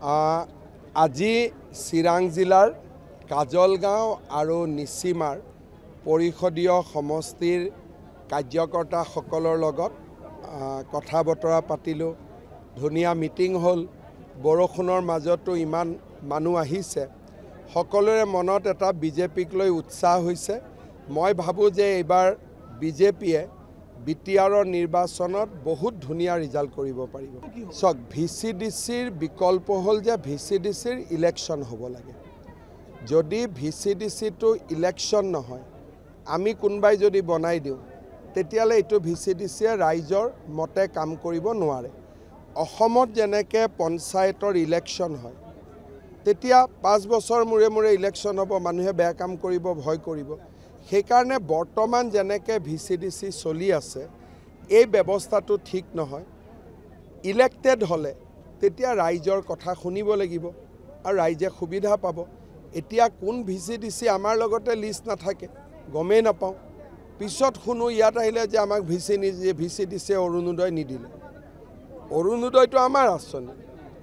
আজি চিৰাং জিলাৰ কাজলগাঁও আৰু নিচিমাৰ পৰিষদীয় সমষ্টিৰ কাৰ্যকৰ্তাসকলৰ লগত কথা বতৰা পাতিলোঁ। ধুনীয়া মিটিং হ'ল। বৰষুণৰ মাজতো ইমান মানুহ আহিছে। সকলোৰে মনত এটা বিজেপিক লৈ উৎসাহ হৈছে। মই ভাবোঁ যে এইবাৰ বিজেপিয়ে বিটিআৰৰ নিৰ্বাচনত বহুত ধুনীয়া ৰিজাল্ট কৰিব পাৰিব। চাওক, VCDCৰ বিকল্প হ'ল যে VCDCৰ ইলেকশ্যন হ'ব লাগে। যদি VCDCটো ইলেকশ্যন নহয়, আমি কোনোবাই যদি বনাই দিওঁ, তেতিয়াহ'লে এইটো VCDCয়ে ৰাইজৰ মতে কাম কৰিব নোৱাৰে। অসমত যেনেকৈ পঞ্চায়তৰ ইলেকশ্যন হয়, তেতিয়া 5 বছৰ মূৰে মূৰে ইলেকশ্যন হ'ব, মানুহে বেয়া কাম কৰিব, ভয় কৰিব। সেইকাৰণে বৰ্তমান যেনেকৈ VCDC চলি আছে, এই ব্যৱস্থাটো ঠিক নহয়। ইলেক্টেড হ'লে তেতিয়া ৰাইজৰ কথা শুনিব লাগিব আৰু ৰাইজে সুবিধা পাব। এতিয়া কোন VCDC আমাৰ লগতে লিষ্ট নাথাকে, গমেই নাপাওঁ। পিছত শুনো ইয়াত আহিলে যে আমাক VCDCয়ে অৰুণোদয় নিদিলে। অৰুণোদয়টো আমাৰ আঁচনি,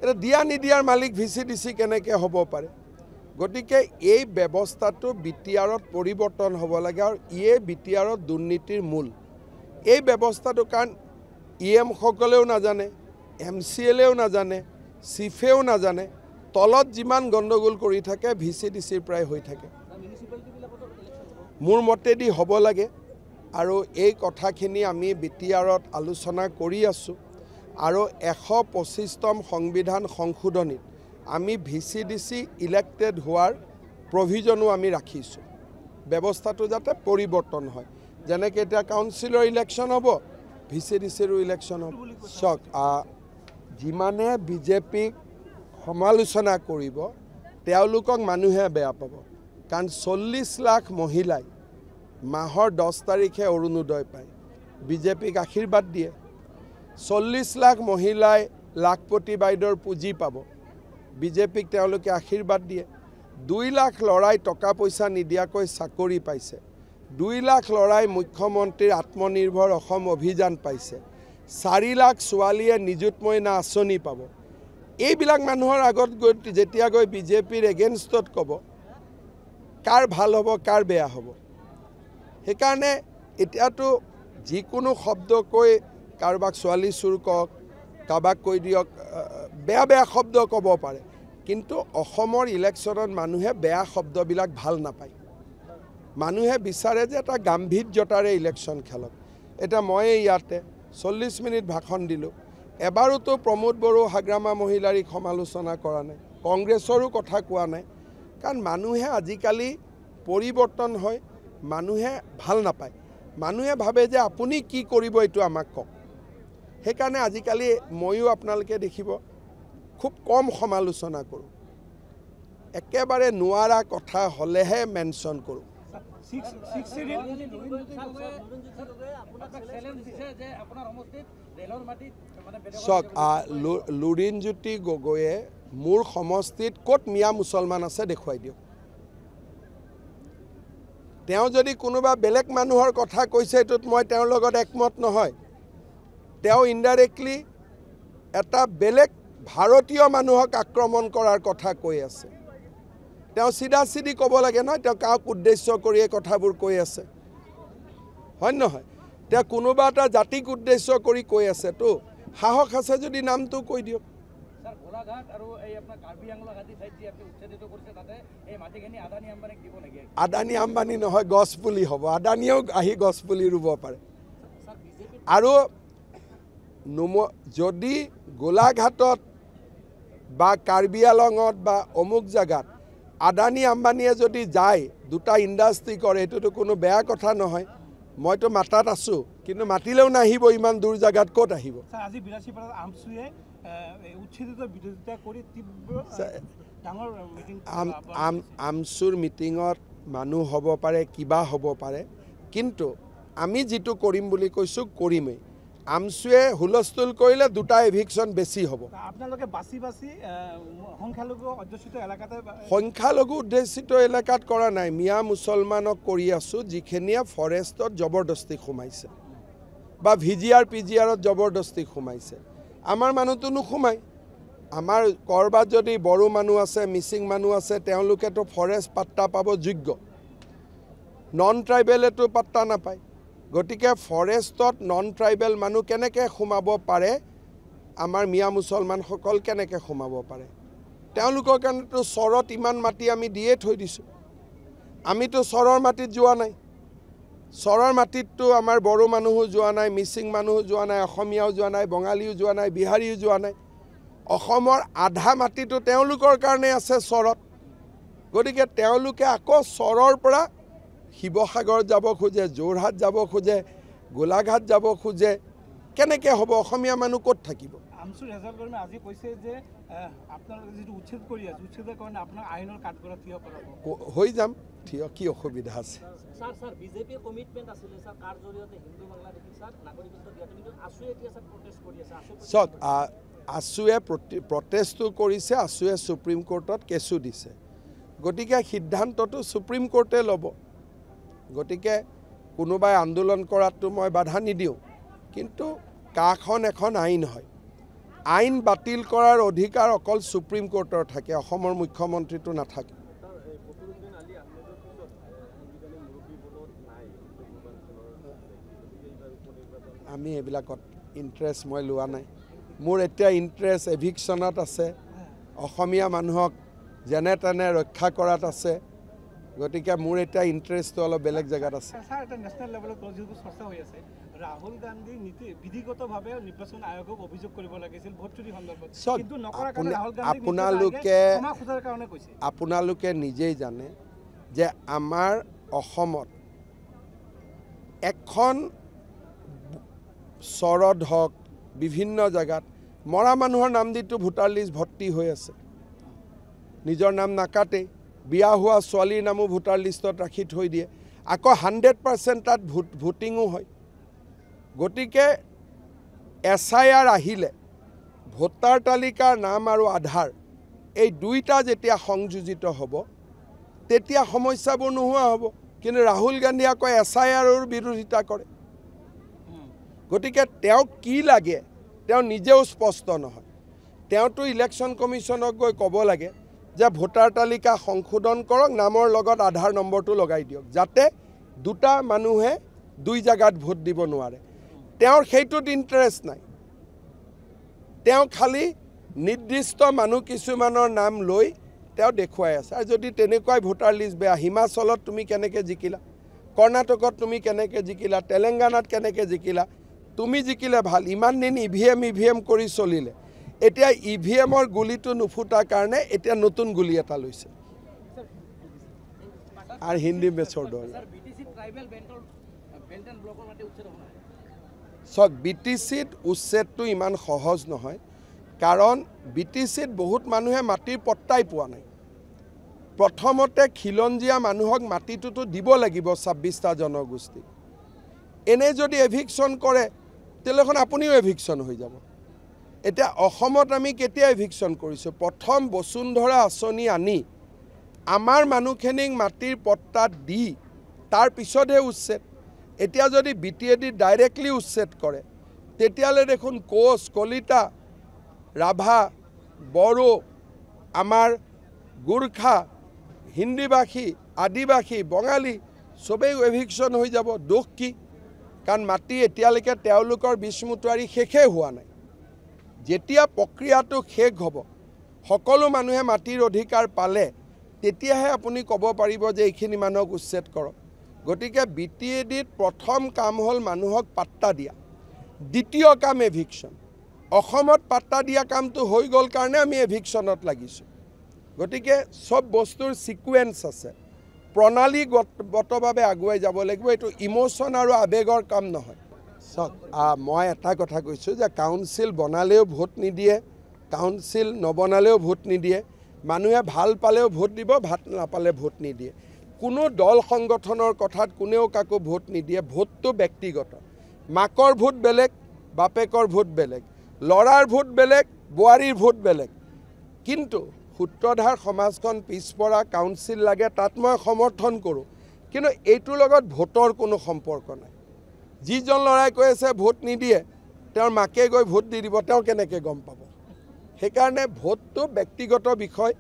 এটা দিয়া নিদিয়াৰ মালিক VCDC কেনেকৈ হ'ব পাৰে? গতিকে এই ব্যৱস্থাটো বিটিআৰত পৰিৱৰ্তন হ'ব লাগে আৰু ইয়ে বিটিআৰত দুৰ্নীতিৰ মূল। এই ব্যৱস্থাটো কাৰণ EM সকলেও নাজানে, MCLএও নাজানে, চিফেও নাজানে। তলত যিমান গণ্ডগোল কৰি থাকে VCDCৰ পৰাই হৈ থাকে। মোৰ মতেদি হ'ব লাগে আৰু এই কথাখিনি আমি বিটিআৰত আলোচনা কৰি আছোঁ। আৰু 125তম সংবিধান সংশোধনীত আমি VCDC ইলেক্টেড হোৱাৰ প্ৰভিজনো আমি ৰাখিছোঁ। ব্যৱস্থাটো যাতে পৰিৱৰ্তন হয়, যেনেকৈ এতিয়া কাউন্সিলৰ ইলেকশ্যন হ'ব, VCDCৰো ইলেকশ্যন হ'ব। চাওক, যিমানে বিজেপিক সমালোচনা কৰিব, তেওঁলোকক মানুহে বেয়া পাব। কাৰণ 40 লাখ মহিলাই মাহৰ 10 তাৰিখে অৰুণোদয় পায়, বিজেপিক আশীৰ্বাদ দিয়ে। 40 লাখ মহিলাই লাখপতি বাইদেউৰ পুঁজি পাব, বিজেপিক তেওঁলোকে আশীৰ্বাদ দিয়ে। 2 লাখ ল'ৰাই টকা পইচা নিদিয়াকৈ চাকৰি পাইছে। 2 লাখ ল'ৰাই মুখ্যমন্ত্ৰীৰ আত্মনিৰ্ভৰ অসম অভিযান পাইছে। 4 লাখ ছোৱালীয়ে নিযুত মইনা আঁচনি পাব। এইবিলাক মানুহৰ আগত গৈ যেতিয়া গৈ বিজেপিৰ এগেইনষ্টত ক'ব, কাৰ ভাল হ'ব, কাৰ বেয়া হ'ব? সেইকাৰণে এতিয়াতো যিকোনো শব্দ কৈ কাৰোবাক ছোৱালী চুৰ কৰক, কাৰোবাক কৈ দিয়ক, বেয়া বেয়া শব্দ ক'ব পাৰে। কিন্তু অসমৰ ইলেকশ্যনত মানুহে বেয়া শব্দবিলাক ভাল নাপায়। মানুহে বিচাৰে যে এটা গাম্ভীৰ্যতাৰে ইলেকশ্যন খেলক। এতিয়া মই ইয়াতে 40 মিনিট ভাষণ দিলোঁ। এবাৰোতো প্ৰমোদ বড়ো হাগ্ৰামা মহিলাৰীক সমালোচনা কৰা নাই, কংগ্ৰেছৰো কথা কোৱা নাই। কাৰণ মানুহে আজিকালি পৰিৱৰ্তন হয়, মানুহে ভাল নাপায়। মানুহে ভাবে যে আপুনি কি কৰিব এইটো আমাক কওক। সেইকাৰণে আজিকালি ময়ো আপোনালোকে দেখিব খুব কম সমালোচনা কৰোঁ, একেবাৰে নোৱাৰা কথা হ'লেহে মেনশ্যন কৰোঁ। চাওক, লুৰিণজ্যোতি গগৈয়ে মোৰ সমষ্টিত ক'ত মিয়া মুছলমান আছে দেখুৱাই দিয়ক। তেওঁ যদি কোনোবা বেলেগ মানুহৰ কথা কৈছে, এইটোত মই তেওঁৰ লগত একমত নহয়। তেওঁ ইনডাইৰেক্টলি এটা বেলেগ ভাৰতীয় মানুহক আক্ৰমণ কৰাৰ কথা কৈ আছে। তেওঁ চিধা চিধি ক'ব লাগে নহয়, তেওঁ কাক উদ্দেশ্য কৰি এই কথাবোৰ কৈ আছে, হয় নহয়? তেওঁ কোনোবা এটা জাতিক উদ্দেশ্য কৰি কৈ আছেতো, সাহস আছে যদি নামটো কৈ দিয়ক। আদানী আম্বানী নহয়, গছপুলি হ'ব। আদানীয়েও আহি গছপুলি ৰুব পাৰে। আৰু যদি গোলাঘাটত বা কাৰ্বি আলঙত বা অমুক জেগাত আদানী আম্বানীয়ে যদি যায়, দুটা ইণ্ডাষ্ট্ৰী কৰে, এইটোতো কোনো বেয়া কথা নহয়। মইতো মাতাত আছোঁ, কিন্তু মাতিলেও নাহিব, ইমান দূৰ জেগাত ক'ত আহিব? আমচুৰ মিটিঙত মানুহ হ'ব পাৰে, কিবা হ'ব পাৰে, কিন্তু আমি যিটো কৰিম বুলি কৈছোঁ কৰিমেই। আমচুৱে হুলস্থুল কৰিলে 2টা এভিকশ্যন বেছি হ'ব। সংখ্যালঘু অধ্যুষিত এলেকাত কৰা নাই, মিয়া মুছলমানক কৰি আছোঁ, যিখিনিয়ে ফৰেষ্টত জবৰদস্তি সোমাইছে বা VGR PGRত জবৰদস্তি সোমাইছে। আমাৰ মানুহটো নোসোমায়, আমাৰ কৰবাত যদি বড়ো মানুহ আছে মিচিং মানুহ আছে তেওঁলোকেতো ফৰেষ্ট পাট্টা পাব যোগ্য নন ট্ৰাইবেলেতো পাট্টা নাপায় গতিকে ফৰেষ্টত নন ট্ৰাইবেল মানুহ কেনেকৈ সোমাব পাৰে আমাৰ মিয়া মুছলমানসকল কেনেকৈ সোমাব পাৰে তেওঁলোকৰ কাৰণেতো চৰত ইমান মাটি আমি দিয়ে থৈ দিছোঁ আমিতো চৰৰ মাটিত যোৱা নাই চৰৰ মাটিততো আমাৰ বড়ো মানুহো যোৱা নাই মিচিং মানুহো যোৱা নাই অসমীয়াও যোৱা নাই বঙালীও যোৱা নাই বিহাৰীও যোৱা নাই অসমৰ আধা মাটিটো তেওঁলোকৰ কাৰণে আছে চৰত গতিকে তেওঁলোকে আকৌ চৰৰ পৰা শিৱসাগৰ যাব খোজে যোৰহাট যাব খোজে গোলাঘাট যাব খোজে কেনেকৈ হ'ব অসমীয়া মানুহ ক'ত থাকিব আমচুৰ ৰেজাল্ট কৰি আজি কৈছে যে আপোনালোকে যিটো উচ্ছেদ কৰি আছে উচ্ছেদৰ কাৰণে আপোনাক আইনৰ কাঠগড়াত থিয় কৰাব হৈ যাম থিয় কি অসুবিধা আছে স্যাৰ বিজেপি কমিটমেন্ট আছিল স্যাৰ কাৰ জৰিয়তে হিন্দু বাংলাদেশী স্যাৰ নাগৰিকত্ব দিয়াটো কিন্তু আসুৱে এতিয়া স্যাৰ প্ৰটেষ্ট কৰি আছে চক আসুৱে প্ৰটেষ্টটো কৰিছে আসুৱে সুপ্ৰিম কোৰ্টত কেছু দিছে গতিকে সিদ্ধান্তটো সুপ্ৰিম কোৰ্টে ল'ব গতিকে কোনোবাই আন্দোলন কৰাটো মই বাধা নিদিওঁ কিন্তু কাখন এখন আইন হয় আইন বাতিল কৰাৰ অধিকাৰ অকল সুপ্ৰিম কোৰ্টৰ থাকে অসমৰ মুখ্যমন্ত্ৰীটো নাথাকে আমি এইবিলাকত ইণ্টাৰেষ্ট মই লোৱা নাই মোৰ এতিয়া ইণ্টাৰেষ্ট এভিকশ্যনত আছে অসমীয়া মানুহক যেনে তেনে ৰক্ষা কৰাত আছে গতিকে মোৰ এতিয়া ইণ্টাৰেষ্টটো অলপ বেলেগ জেগাত আছে স্যাৰ এটা ন্যাশনাল লেভেলত যিটো চৰ্চা হৈ আছে ৰাহুল গান্ধী বিধিগতভাৱে নিৰ্বাচন আয়োগক অভিযোগ কৰিব লাগিছিল ভোট চুৰি সন্দৰ্ভত কিন্তু নকৰাৰ কাৰণে ৰাহুল গান্ধী আপোনালোকে নিজেই জানে যে আমাৰ অসমত এখন চৰত হওক বিভিন্ন জেগাত মৰা মানুহৰ নাম দিটো ভোটাৰ লিষ্ট ভৰ্তি হৈ আছে নিজৰ নাম নাকাটে বিয়া হোৱা ছোৱালীৰ নামো ভোটাৰ লিষ্টত ৰাখি থৈ দিয়ে আকৌ 100% তাত ভোটিঙো হয় গতিকে SIR আহিলে ভোটাৰ তালিকাৰ নাম আৰু আধাৰ এই দুইটা যেতিয়া সংযোজিত হ'ব তেতিয়া সমস্যাবোৰ নোহোৱা হ'ব কিন্তু ৰাহুল গান্ধী আকৌ SIRৰ বিৰোধিতা কৰে গতিকে তেওঁ কি লাগে তেওঁ নিজেও স্পষ্ট নহয় তেওঁতো ইলেকশ্যন কমিশ্যনক গৈ ক'ব লাগে যে ভোটাৰ তালিকা সংশোধন কৰক নামৰ লগত আধাৰ নম্বৰটো লগাই দিয়ক যাতে দুটা মানুহে দুই জায়গাত ভোট দিব নোৱাৰে তেওঁৰ সেইটোত ইণ্টাৰেষ্ট নাই তেওঁ খালি নিৰ্দিষ্ট মানুহ কিছুমানৰ নাম লৈ তেওঁ দেখুৱাই আছে আৰু যদি তেনেকুৱাই ভোটাৰ লিষ্ট বেয়া হিমাচলত তুমি কেনেকৈ জিকিলা কৰ্ণাটকত তুমি কেনেকৈ জিকিলা তেলেংগানাত কেনেকৈ জিকিলা তুমি জিকিলে ভাল ইমান দিন EVM কৰি চলিলে এতিয়া EVMৰ গুলিটো নুফুটাৰ কাৰণে এতিয়া নতুন গুলি এটা লৈছে আৰু হিন্দী মেচৰ দৰে চক BTCত উচ্ছেদটো ইমান সহজ নহয় কাৰণ BTCত বহুত মানুহে মাটিৰ পট্টাই পোৱা নাই প্ৰথমতে খিলঞ্জীয়া মানুহক মাটিটোতো দিব লাগিব 26টা জনগোষ্ঠী এনে যদি এভিকশ্যন কৰে তেলেখন আপুনিও এভিকশ্যন হৈ যাব এতিয়া অসমত আমি কেতিয়া এভিকশ্যন কৰিছোঁ প্ৰথম বসুন্ধৰা আঁচনি আনি আমাৰ মানুহখিনিক মাটিৰ পট্টা দি তাৰ পিছতহে উচ্ছেদ এতিয়া যদি BTAD ডাইৰেক্টলি উচ্ছেদ কৰে তেতিয়ালে দেখোন কোচ কলিতা ৰাভা বড়ো আমাৰ গোৰ্খা হিন্দীভাষী আদিবাসী বঙালী সবেই এভিকশ্যন হৈ যাব দুখ কি কাৰণ মাটি এতিয়ালৈকে তেওঁলোকৰ বিষ্মুটুৱাৰী শেষে হোৱা নাই যেতিয়া প্ৰক্ৰিয়াটো শেষ হ'ব সকলো মানুহে মাটিৰ অধিকাৰ পালে তেতিয়াহে আপুনি ক'ব পাৰিব যে এইখিনি মানুহক উচ্ছেদ কৰক গতিকে BTADত প্ৰথম কাম হ'ল মানুহক পাট্টা দিয়া দ্বিতীয় কাম এভিকশ্যন অসমত পাট্টা দিয়া কামটো হৈ গ'ল কাৰণে আমি এভিকশ্যনত লাগিছোঁ গতিকে সব বস্তুৰ সিকুৱেন্স আছে প্ৰণালীগতভাৱে আগুৱাই যাব লাগিব এইটো ইমোশ্যন আৰু আবেগৰ কাম নহয় চক মই এটা কথা কৈছোঁ যে কাউন্সিল বনালেও ভোট নিদিয়ে কাউন্সিল নবনালেও ভোট নিদিয়ে মানুহে ভাল পালেও ভোট দিব ভাত নাপালে ভোট নিদিয়ে কোনো দল সংগঠনৰ কথাত কোনেও কাকো ভোট নিদিয়ে ভোটটো ব্যক্তিগত মাকৰ ভোট বেলেগ বাপেকৰ ভোট বেলেগ লৰাৰ ভোট বেলেগ বোৱাৰীৰ ভোট বেলেগ কিন্তু সূত্ৰধাৰ সমাজখন পিছপৰা কাউন্সিল লাগে তাত মই সমৰ্থন কৰোঁ কিন্তু এইটোৰ লগত ভোটৰ কোনো সম্পৰ্ক নাই যিজন লৰাই কৈ আছে ভোট নিদিয়ে তেওঁৰ মাকে গৈ ভোট দি দিব তেওঁ কেনেকৈ গম পাব সেইকাৰণে ভোটটো ব্যক্তিগত বিষয়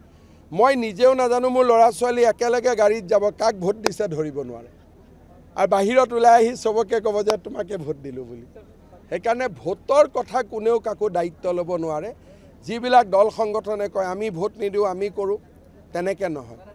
মই নিজেও নাজানো মোৰ ল'ৰা ছোৱালী একেলগে গাড়ীত যাব কাক ভোট দিছে ধৰিব নোৱাৰে আৰু বাহিৰত ওলাই আহি চবকে ক'ব যে তোমাকে ভোট দিলোঁ বুলি সেইকাৰণে ভোটৰ কথা কোনেও কাকো দায়িত্ব ল'ব নোৱাৰে যিবিলাক দল সংগঠনে কয় আমি ভোট নিদিওঁ আমি কৰোঁ তেনেকৈ নহয়